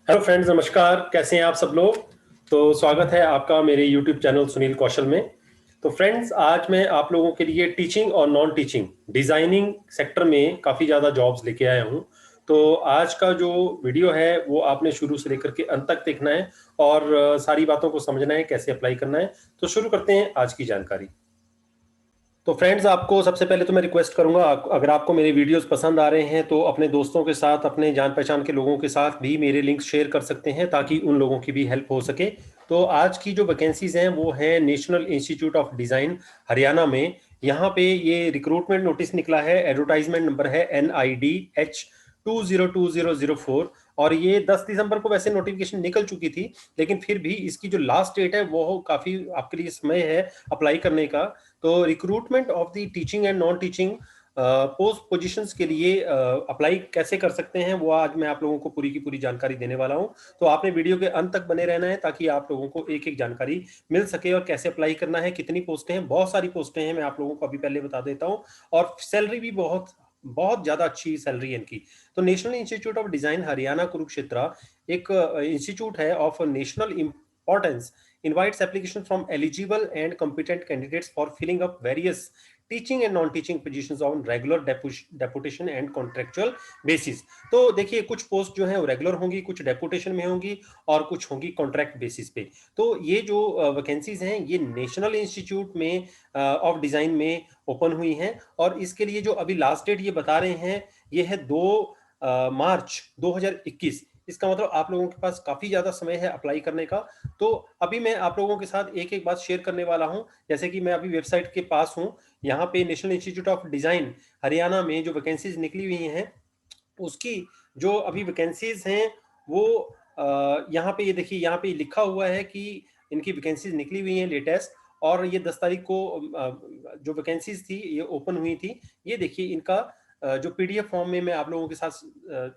Hello friends, नमस्कार। कैसे हैं आप सब लोग। तो स्वागत है आपका मेरे यूट्यूब चैनल सुनील कौशल में। तो फ्रेंड्स, आज मैं आप लोगों के लिए टीचिंग और नॉन टीचिंग डिजाइनिंग सेक्टर में काफ़ी ज़्यादा जॉब्स लेके आया हूँ। तो आज का जो वीडियो है वो आपने शुरू से लेकर के अंत तक देखना है और सारी बातों को समझना है, कैसे अप्लाई करना है। तो शुरू करते हैं आज की जानकारी। तो फ्रेंड्स, आपको सबसे पहले तो मैं रिक्वेस्ट करूंगा, अगर आपको मेरे वीडियोस पसंद आ रहे हैं तो अपने दोस्तों के साथ, अपने जान पहचान के लोगों के साथ भी मेरे लिंक्स शेयर कर सकते हैं ताकि उन लोगों की भी हेल्प हो सके। तो आज की जो वैकेंसीज हैं वो है national institute of design Haryana में। यहाँ पे ये रिक्रूटमेंट नोटिस निकला है, एडवर्टाइजमेंट नंबर है NID H 202004। और ये 10 दिसंबर को वैसे नोटिफिकेशन निकल चुकी थी, लेकिन फिर भी इसकी जो लास्ट डेट है वो काफ़ी आपके लिए समय है अप्लाई करने का। तो recruitment of the teaching and non teaching post positions के लिए अप्लाई कैसे कर सकते हैं वो आज मैं आप लोगों को पूरी की पूरी जानकारी देने वाला हूं। तो आपने वीडियो के अंत तक बने रहना है ताकि आप लोगों को एक एक जानकारी मिल सके। और कैसे अप्लाई करना है, कितनी पोस्टें हैं, बहुत सारी पोस्टें हैं, मैं आप लोगों को अभी पहले बता देता हूं। और सैलरी भी बहुत बहुत ज्यादा अच्छी सैलरी है इनकी। तो national institute of design Haryana Kurukshetra एक इंस्टीट्यूट है of national importance, invites application from eligible and competent candidates for filling up various teaching and non-teaching positions on regular deputation and contractual basis। तो देखिए, कुछ पोस्ट जो है वो रेगुलर होंगी, कुछ डेपुटेशन में होंगी और कुछ होंगी कॉन्ट्रैक्ट बेसिस पे। तो ये जो वैकेंसीज हैं ये नेशनल इंस्टीट्यूट में ऑफ डिजाइन में ओपन हुई हैं। और इसके लिए जो अभी लास्ट डेट ये बता रहे हैं ये है 2 मार्च 2021। इसका मतलब आप लोगों के पास काफी ज्यादा समय है अप्लाई करने का। तो अभी मैं आप लोगों के साथ एक एक बात शेयर करने वाला हूं। जैसे कि मैं अभी वेबसाइट के पास हूं, यहाँ पे national institute of design Haryana में जो वैकेंसीज निकली हुई हैं उसकी जो अभी वैकेंसीज हैं वो यहाँ पे ये देखिए, यहाँ पे लिखा हुआ है कि इनकी वैकेंसीज निकली हुई हैं लेटेस्ट। और ये 10 तारीख को जो वैकेंसीज थी ये ओपन हुई थी। ये देखिए इनका जो PDF फॉर्म में मैं आप लोगों के साथ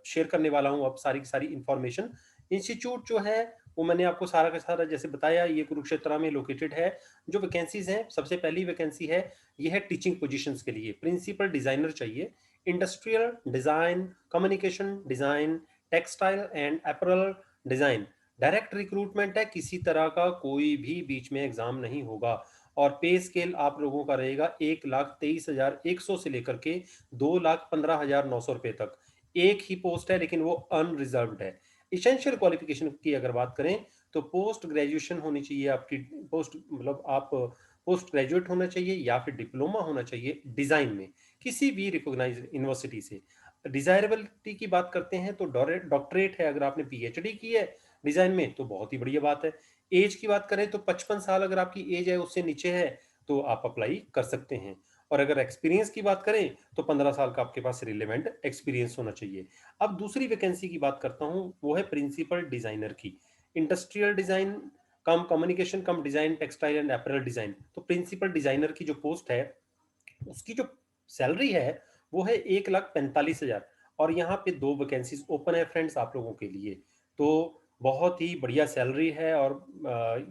शेयर करने वाला हूँ अब सारी की सारी इंफॉर्मेशन। इंस्टीट्यूट जो है वो मैंने आपको सारा का सारा जैसे बताया, ये कुरुक्षेत्र में लोकेटेड है। जो वैकेंसीज हैं, सबसे पहली वैकेंसी है ये है टीचिंग पोजीशंस के लिए प्रिंसिपल डिजाइनर चाहिए। Industrial design, communication design, textile and apparel design. Direct recruitment है, किसी तरह का कोई भी बीच में एग्जाम नहीं होगा। और पे स्केल आप लोगों का रहेगा 1,23,100 से लेकर के 2,15,900 रुपए तक। एक ही पोस्ट है लेकिन वो अनरिजर्व्ड है। इसेंशियल क्वालिफिकेशन की अगर बात करें तो पोस्ट ग्रेजुएशन होनी चाहिए आपकी। पोस्ट मतलब आप पोस्ट ग्रेजुएट होना चाहिए या फिर डिप्लोमा होना चाहिए डिजाइन में किसी भी रिकॉग्नाइज्ड यूनिवर्सिटी से। डिजायरेबिलिटी की बात करते हैं तो डॉक्टरेट है, अगर आपने PhD की है डिजाइन में तो बहुत ही बढ़िया बात है। एज की बात करें तो 55 साल अगर आपकी एज है उससे नीचे है तो आप अप्लाई कर सकते हैं। और अगर एक्सपीरियंस की बात करें तो 15 साल का आपके पास रिलेवेंट एक्सपीरियंस होना चाहिए। अब दूसरी वैकेंसी की बात करता हूं, वो है प्रिंसिपल डिजाइनर की। Industrial design come communication come design textile and apparel design. तो प्रिंसिपल डिजाइनर की जो पोस्ट है उसकी जो सैलरी है वो है 1,45,000। और यहाँ पे 2 वैकेंसीज ओपन है फ्रेंड्स आप लोगों के लिए। तो बहुत ही बढ़िया सैलरी है। और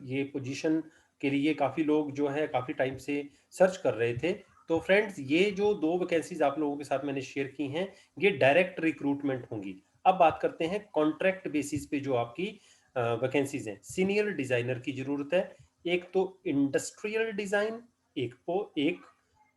ये पोजीशन के लिए काफ़ी लोग जो है काफ़ी टाइम से सर्च कर रहे थे। तो फ्रेंड्स, ये जो 2 वैकेंसीज आप लोगों के साथ मैंने शेयर की हैं ये डायरेक्ट रिक्रूटमेंट होंगी। अब बात करते हैं कॉन्ट्रैक्ट बेसिस पे जो आपकी वैकेंसीज हैं। सीनियर डिजाइनर की जरूरत है, एक तो इंडस्ट्रियल डिजाइन एक,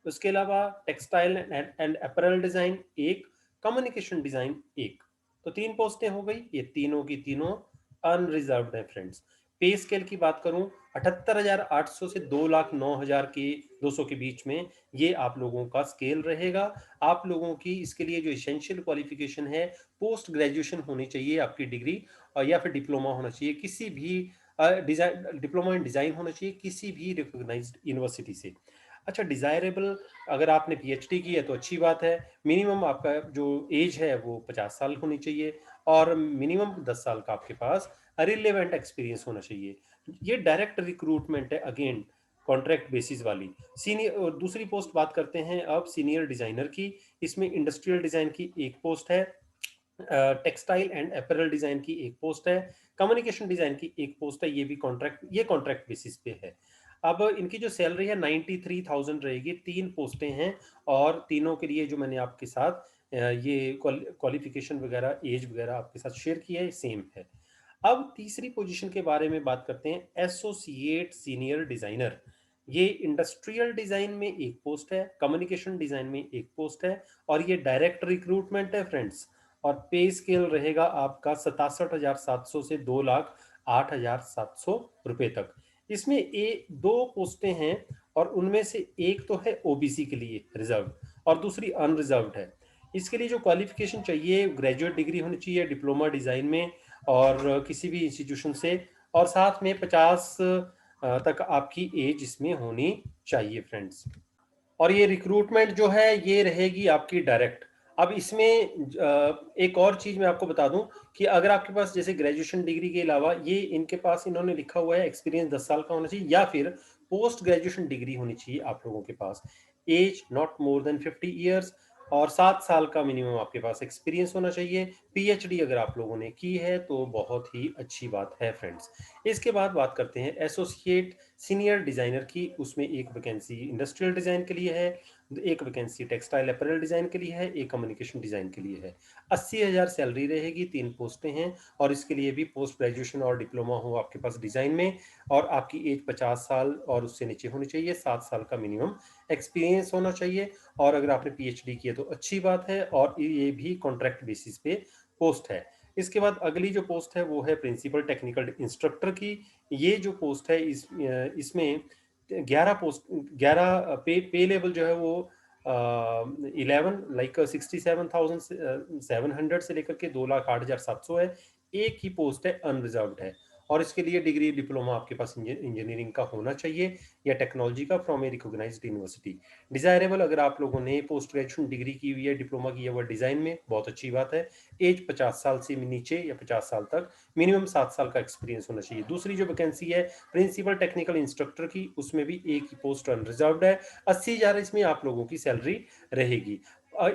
उसके अलावा टेक्सटाइल एंड अपैरल डिजाइन एक, कम्युनिकेशन डिजाइन एक। तो 3 पोस्टें हो गई, ये तीनों की तीनों अनरिजर्व्ड है फ्रेंड्स। पे स्केल की बात करूं 78,800 से 2,09,000 के 200 के बीच में ये आप लोगों का स्केल रहेगा। आप लोगों की इसके लिए जो इसेंशियल क्वालिफिकेशन है पोस्ट ग्रेजुएशन होनी चाहिए आपकी डिग्री, और या फिर डिप्लोमा होना चाहिए किसी भी डिजाइन, डिप्लोमा इन डिजाइन होना चाहिए किसी भी रिकॉग्नाइज्ड यूनिवर्सिटी से। अच्छा, डिजायरेबल अगर आपने PhD की है तो अच्छी बात है। मिनिमम आपका जो एज है वो 50 साल होनी चाहिए और मिनिमम 10 साल का आपके पास रिलेवेंट एक्सपीरियंस होना चाहिए। ये डायरेक्ट रिक्रूटमेंट है, अगेन कॉन्ट्रैक्ट बेसिस वाली। सीनियर और दूसरी पोस्ट बात करते हैं अब सीनियर डिजाइनर की। इसमें इंडस्ट्रियल डिजाइन की एक पोस्ट है, टेक्सटाइल एंड अपैरल डिजाइन की एक पोस्ट है, कम्युनिकेशन डिजाइन की एक पोस्ट है। ये कॉन्ट्रैक्ट बेसिस पे है। अब इनकी जो सैलरी है 93,000 रहेगी। 3 पोस्टें हैं और तीनों के लिए जो मैंने आपके साथ ये क्वालिफिकेशन वगैरह एज वगैरह आपके साथ शेयर की है सेम है। अब तीसरी पोजीशन के बारे में बात करते हैं, एसोसिएट सीनियर डिजाइनर। ये इंडस्ट्रियल डिजाइन में एक पोस्ट है, कम्युनिकेशन डिजाइन में एक पोस्ट है, और ये डायरेक्ट रिक्रूटमेंट है फ्रेंड्स। और पे स्केल रहेगा आपका 67,700 से 2,08,700 रुपए तक। इसमें दो पोस्टें हैं, और उनमें से एक तो है ओबीसी के लिए रिजर्व, और दूसरी अनरिजर्व्ड है। इसके लिए जो क्वालिफिकेशन चाहिए, ग्रेजुएट डिग्री होनी चाहिए डिप्लोमा डिजाइन में, और किसी भी इंस्टीट्यूशन से, और साथ में 50 तक आपकी एज इसमें होनी चाहिए फ्रेंड्स। और ये रिक्रूटमेंट जो है ये रहेगी आपकी डायरेक्ट। अब इसमें एक और चीज मैं आपको बता दूं कि अगर आपके पास जैसे ग्रेजुएशन डिग्री के अलावा ये इनके पास इन्होंने लिखा हुआ है एक्सपीरियंस 10 साल का होना चाहिए, या फिर पोस्ट ग्रेजुएशन डिग्री होनी चाहिए आप लोगों के पास, age not more than 50 years, और 7 साल का मिनिमम आपके पास एक्सपीरियंस होना चाहिए। पीएचडी अगर आप लोगों ने की है तो बहुत ही अच्छी बात है फ्रेंड्स। इसके बाद बात करते हैं एसोसिएट सीनियर डिजाइनर की। उसमें एक वैकेंसी इंडस्ट्रियल डिजाइन के लिए है, एक वैकेंसी टेक्सटाइल अपैरल डिजाइन के लिए है, एक कम्युनिकेशन डिजाइन के लिए है। 80,000 सैलरी रहेगी, 3 पोस्टें हैं, और इसके लिए भी पोस्ट ग्रेजुएशन और डिप्लोमा हो आपके पास डिजाइन में, और आपकी एज 50 साल और उससे नीचे होनी चाहिए, 7 साल का मिनिमम एक्सपीरियंस होना चाहिए, और अगर आपने पीएचडी की है तो अच्छी बात है, और ये भी कॉन्ट्रैक्ट बेसिस पे पोस्ट है। इसके बाद अगली जो पोस्ट है वो है प्रिंसिपल टेक्निकल इंस्ट्रक्टर की। ये जो पोस्ट है इसमें 11 पे लेवल जो है वो 11 लाइक 67,700 से लेकर के 2,08,700 है। एक ही पोस्ट है अनरिजर्व्ड है, और इसके लिए डिग्री डिप्लोमा आपके पास इंजीनियरिंग का होना चाहिए, या टेक्नोलॉजी का from a recognised university. Desirable अगर आप लोगों ने पोस्ट ग्रेजुएशन डिग्री की हुई है, डिप्लोमा की है वो डिजाइन में, बहुत अच्छी बात है। एज 50 साल से नीचे या 50 साल तक, मिनिमम 7 साल का एक्सपीरियंस होना चाहिए। दूसरी जो वैकेंसी है प्रिंसिपल टेक्निकल इंस्ट्रक्टर की, उसमें भी एक ही पोस्ट अनरिजर्व्ड है। 80,000 इसमें आप लोगों की सैलरी रहेगी।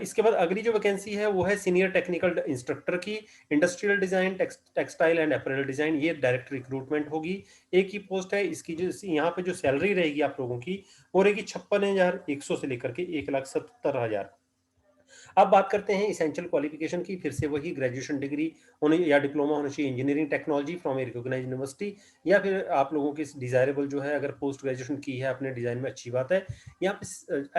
इसके बाद अगली जो वैकेंसी है वो है सीनियर टेक्निकल इंस्ट्रक्टर की, industrial design, textile and apparel design. ये डायरेक्ट रिक्रूटमेंट होगी, एक ही पोस्ट है। इसकी जो यहाँ पे जो सैलरी रहेगी आप लोगों की वो रहेगी 56,100 से लेकर के 1,70,000। अब बात करते हैं इसेंशियल क्वालिफिकेशन की। फिर से वही ग्रेजुएशन डिग्री होने या डिप्लोमा होना चाहिए engineering technology from a recognised university, या फिर आप लोगों की डिजायरेबल जो है अगर पोस्ट ग्रेजुएशन की है अपने डिजाइन में, अच्छी बात है। यहाँ पे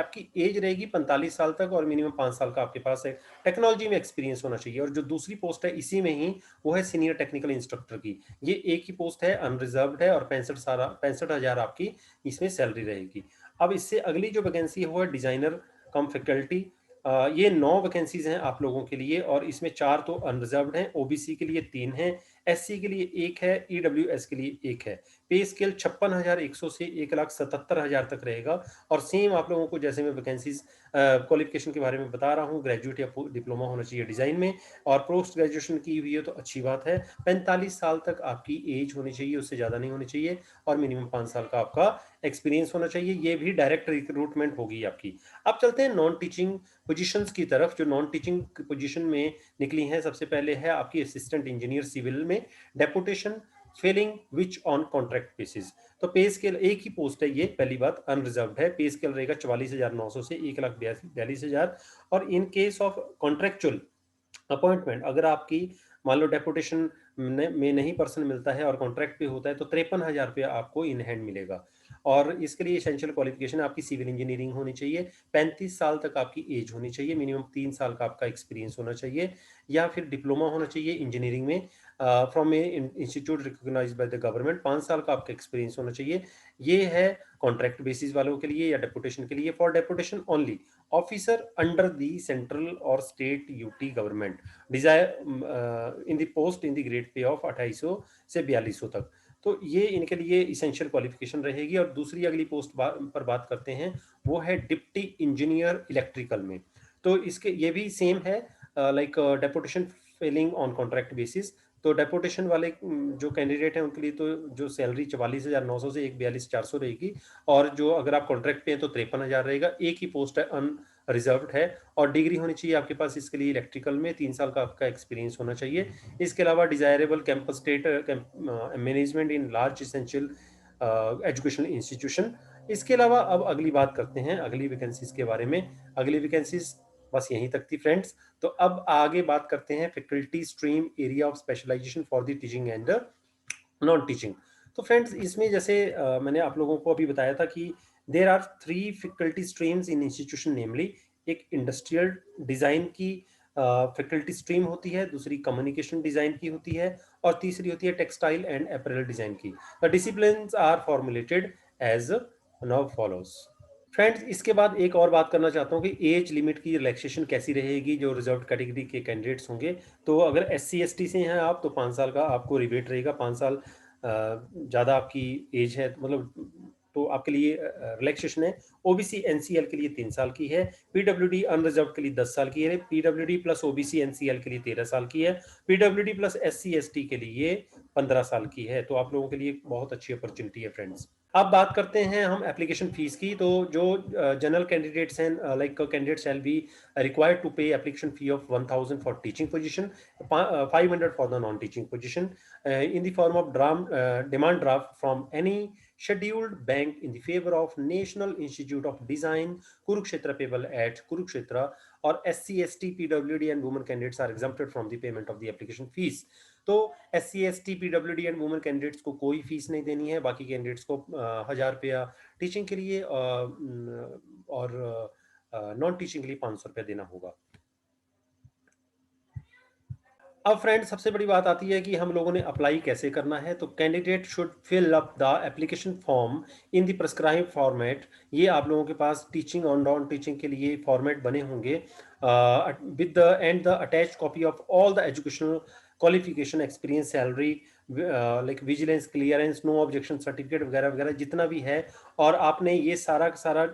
आपकी एज रहेगी 45 साल तक, और मिनिमम 5 साल का आपके पास है टेक्नोलॉजी में एक्सपीरियंस होना चाहिए। और जो दूसरी पोस्ट है इसी में ही, वो है सीनियर टेक्निकल इंस्ट्रक्टर की। ये एक ही पोस्ट है, अनरिजर्व्ड है, और 65,000 आपकी इसमें सैलरी रहेगी। अब इससे अगली जो वैकेंसी है वो है डिजाइनर कम फैकल्टी। ये 9 वैकेंसीज हैं आप लोगों के लिए, और इसमें 4 तो अनरिजर्व्ड हैं, ओबीसी के लिए 3 हैं, एससी के लिए 1 है, ईडब्ल्यूएस के लिए 1 है। पे स्केल 56,100 से 1,77,000 तक रहेगा। और सेम आप लोगों को जैसे मैं वैकेंसीज क्वालिफिकेशन के बारे में बता रहा हूँ, ग्रेजुएट या डिप्लोमा होना चाहिए डिजाइन में, और पोस्ट ग्रेजुएशन की हुई है तो अच्छी बात है। 45 साल तक आपकी एज होनी चाहिए, उससे ज़्यादा नहीं होनी चाहिए, और मिनिमम 5 साल का आपका एक्सपीरियंस होना चाहिए। ये भी डायरेक्ट रिक्रूटमेंट होगी आपकी। अब चलते हैं नॉन टीचिंग पोजीशंस की तरफ। जो नॉन टीचिंग पोजीशन में निकली हैं, सबसे पहले है आपकी असिस्टेंट इंजीनियर सिविल में, deputation Fehling which on contract basis. तो पे स्केल एक ही पोस्ट है, ये पहली बात अनरिजर्व्ड है। पे स्केल रहेगा 44,900 से 1,42,000। और in case of contractual appointment, अगर आपकी मान लो डेपुटेशन में नहीं पर्सन मिलता है और कॉन्ट्रैक्ट पे होता है, तो 53,000 रुपया आपको इन हैंड मिलेगा। और इसके लिए एसेंशियल क्वालिफिकेशन आपकी सिविल इंजीनियरिंग होनी चाहिए, 35 साल तक आपकी एज होनी चाहिए, मिनिमम 3 साल का आपका एक्सपीरियंस होना चाहिए, या फिर डिप्लोमा होना चाहिए इंजीनियरिंग में from a institute recognised by the government, 5 साल का आपका एक्सपीरियंस होना चाहिए। ये है कॉन्ट्रैक्ट बेसिस वालों के लिए या डेपुटेशन के लिए। For deputation only officer under the central और state UT government desire in the post in the grade pay of 2800 से 4200 तक। तो ये इनके लिए इसेंशियल क्वालिफिकेशन रहेगी। और दूसरी अगली पोस्ट पर बात करते हैं, वो है डिप्टी इंजीनियर इलेक्ट्रिकल में। तो इसके ये भी सेम है, like deputation failing on contract basis. तो डेपुटेशन वाले जो कैंडिडेट हैं उनके लिए तो जो सैलरी 44,900 से 1,42,400 रहेगी, और जो अगर आप कॉन्ट्रैक्ट पे हैं तो 53,000 रहेगा। एक ही पोस्ट है, अनरिजर्व्ड है, और डिग्री होनी चाहिए आपके पास इसके लिए इलेक्ट्रिकल में, 3 साल का आपका एक्सपीरियंस होना चाहिए। इसके अलावा desirable campus state management in large essential educational institution. इसके अलावा अब अगली बात करते हैं अगली वैकेंसीज के बारे में। अगली वैकेंसीज बस यहीं तक थी फ्रेंड्स। तो अब आगे बात करते हैं faculty stream area of specialisation for the teaching and non teaching. तो फ्रेंड्स इसमें जैसे मैंने आप लोगों को अभी बताया था कि there are 3 faculty streams in institution, namely एक इंडस्ट्रियल डिजाइन की फैकल्टी स्ट्रीम होती है, दूसरी कम्युनिकेशन डिजाइन की होती है, और तीसरी होती है टेक्सटाइल एंड अपैरल डिजाइन की। The disciplines are formulated as now follows. Friends इसके बाद एक और बात करना चाहता हूँ कि एज लिमिट की रिलैक्सेशन कैसी रहेगी जो रिजर्व कैटेगरी के कैंडिडेट्स होंगे। तो अगर SC ST से हैं आप तो 5 साल का आपको रिबेट रहेगा, 5 साल ज़्यादा आपकी एज है मतलब तो आपके लिए रिलैक्सेशन है। OBC NCL के लिए 3 साल की है, PWD अनरिजर्व के लिए 10 साल की है, PWD प्लस OBC NCL के लिए 13 साल की है, PWD प्लस SC ST के लिए 15 साल की है। तो आप लोगों के लिए बहुत अच्छी अपॉर्चुनिटी है फ्रेंड्स। अब बात करते हैं हम एप्लीकेशन फीस की। तो जो जनरल कैंडिडेट्स हैं, like candidate shall be required to pay application fee of 1000 for teaching position, 500 for the non teaching position in the form of demand draft from any scheduled bank in the favor of National Institute of Design, Kurukshetra, payable at Kurukshetra, or SC ST PWD and women candidates are exempted from the payment of the application fees. तो SC ST PWD and women candidates को कोई fees नहीं देनी है, बाकी candidates को 1000 रुपया teaching के लिए और नॉन टीचिंग के लिए 500 रुपया देना होगा। अब फ्रेंड सबसे बड़ी बात आती है कि हम लोगों ने अप्लाई कैसे करना है। तो candidate should fill up the application form in the prescribe format. ये आप लोगों के पास टीचिंग और नॉन टीचिंग के लिए फॉर्मेट बने होंगे with the and the attach copy of all the educational qualification, experience, salary, like vigilance, clearance, no objection certificate वगैरह वगैरह जितना भी है। और आपने ये सारा का सारा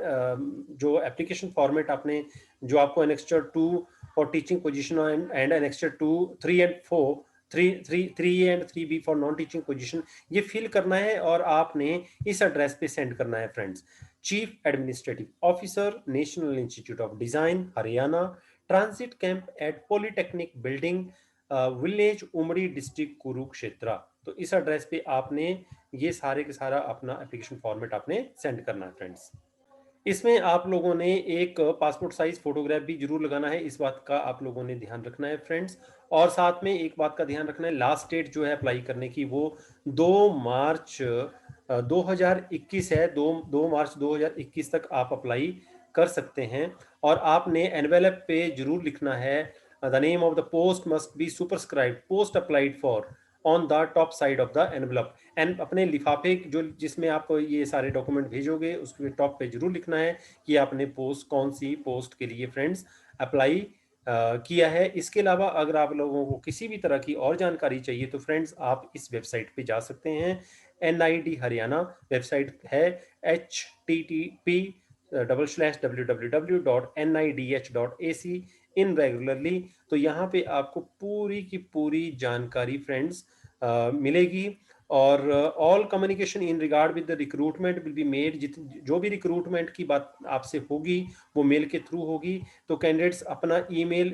जो एप्लीकेशन फॉर्मेट आपने जो आपको annexure 2 for teaching position and annexure 2, 3 and 4, 3 and 3B for non teaching position, ये फिल करना है और आपने इस एड्रेस पे सेंड करना है friends. Chief administrative officer, national institute of design, Haryana, transit camp at polytechnic building, village उमड़ी, डिस्ट्रिक्ट कुरुक्षेत्र। तो इस एड्रेस पे आपने ये सारे के सारा अपना एप्लीकेशन फॉर्मेट आपने सेंड करना है फ्रेंड्स। इसमें आप लोगों ने एक पासपोर्ट साइज फोटोग्राफ भी जरूर लगाना है, इस बात का आप लोगों ने ध्यान रखना है फ्रेंड्स। और साथ में एक बात का ध्यान रखना है, लास्ट डेट जो है अप्लाई करने की वो 2 मार्च 2021 है। 2 मार्च 2021 तक आप अप्लाई कर सकते हैं। और आपने एनवेलप पे जरूर लिखना है the name of the post must be superscribe post applied for on the top side of the envelope. And अपने लिफाफे जो जिसमें आप ये सारे डॉक्यूमेंट भेजोगे उसके टॉप पे जरूर लिखना है कि आपने पोस्ट कौन सी पोस्ट के लिए फ्रेंड्स अप्लाई किया है। इसके अलावा अगर आप लोगों को किसी भी तरह की और जानकारी चाहिए तो फ्रेंड्स आप इस वेबसाइट पे जा सकते हैं। NID हरियाणा वेबसाइट है http://www.nidh.ac इन रेगुलरली। तो यहाँ पे आपको पूरी की पूरी जानकारी फ्रेंड्स मिलेगी। और all communication in regard with the recruitment will be made. जो भी रिक्रूटमेंट की बात आपसे होगी वो मेल के थ्रू होगी। तो कैंडिडेट्स अपना ईमेल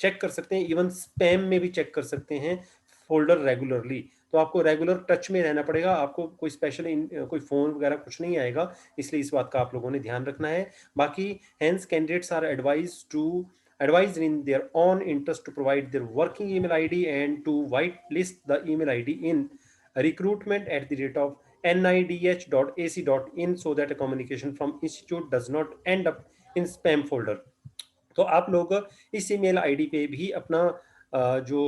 चेक कर सकते हैं, इवन स्पैम में भी चेक कर सकते हैं फोल्डर रेगुलरली। तो आपको रेगुलर टच में रहना पड़ेगा, आपको कोई स्पेशल कोई फोन वगैरह कुछ नहीं आएगा, इसलिए इस बात का आप लोगों ने ध्यान रखना है। बाकी hence candidates are advised in their own interest to provide their working email ID and to whitelist the email ID in recruitment@nidh.ac.in so that a communication from institute does not end up in spam folder। तो आप लोग इस email ID पे भी अपना जो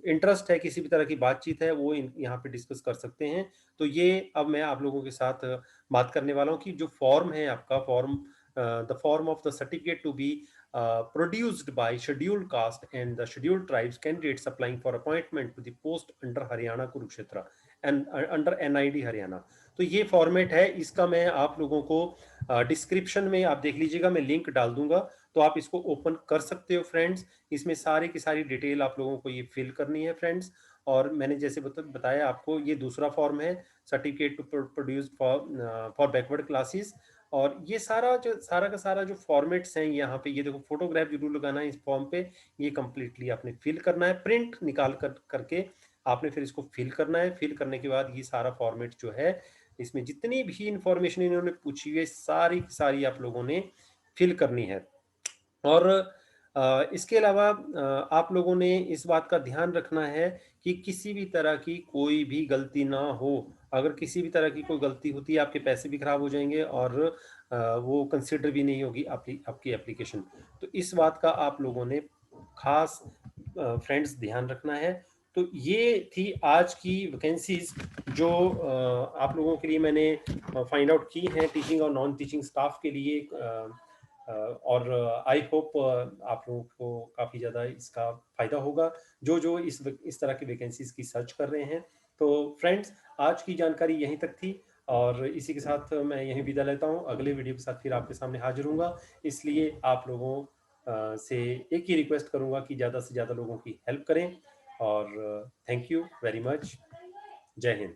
interest है किसी भी तरह की बातचीत है वो यहाँ पे डिस्कस कर सकते हैं। तो ये अब मैं आप लोगों के साथ बात करने वाला हूँ कि जो फॉर्म है आपका form the form of the certificate to be produced by scheduled caste and the scheduled tribes candidates applying for appointment to the post under Haryana Kurukshetra and under NID Haryana. तो ये फॉर्मेट है, इसका मैं आप लोगों को डिस्क्रिप्शन में आप देख लीजिएगा, मैं लिंक डाल दूंगा तो आप इसको ओपन कर सकते हो फ्रेंड्स। इसमें सारी की सारी डिटेल आप लोगों को ये फिल करनी है फ्रेंड्स। और मैंने जैसे बताया आपको ये दूसरा फॉर्म है certificate to produce for backward classes. और ये सारा का सारा जो फॉर्मेट्स हैं यहाँ पे ये देखो, फोटोग्राफ जरूर लगाना है इस फॉर्म पे, ये कंप्लीटली आपने फिल करना है, प्रिंट निकाल करके आपने फिर इसको फिल करना है। फिल करने के बाद ये सारा फॉर्मेट जो है इसमें जितनी भी इंफॉर्मेशन इन्होंने पूछी हुई है सारी की सारी आप लोगों ने फिल करनी है। और इसके अलावा आप लोगों ने इस बात का ध्यान रखना है कि किसी भी तरह की कोई भी गलती ना हो। अगर किसी भी तरह की कोई गलती होती है, आपके पैसे भी खराब हो जाएँगे और वो कंसिडर भी नहीं होगी आपकी एप्लीकेशन। तो इस बात का आप लोगों ने खास फ्रेंड्स ध्यान रखना है। तो ये थी आज की वैकेंसीज़ जो आप लोगों के लिए मैंने फाइंड आउट की हैं टीचिंग और नॉन टीचिंग स्टाफ के लिए। और आई होप आप लोगों को काफ़ी ज़्यादा इसका फ़ायदा होगा, जो इस तरह की वैकेंसीज़ की सर्च कर रहे हैं। तो फ्रेंड्स, आज की जानकारी यहीं तक थी और इसी के साथ मैं यहीं विदा लेता हूँ। अगले वीडियो के साथ फिर आपके सामने हाज़िर होऊँगा। इसलिए आप लोगों से एक ही रिक्वेस्ट करूँगा कि ज़्यादा से ज़्यादा लोगों की हेल्प करें और थैंक यू वेरी मच। जय हिंद।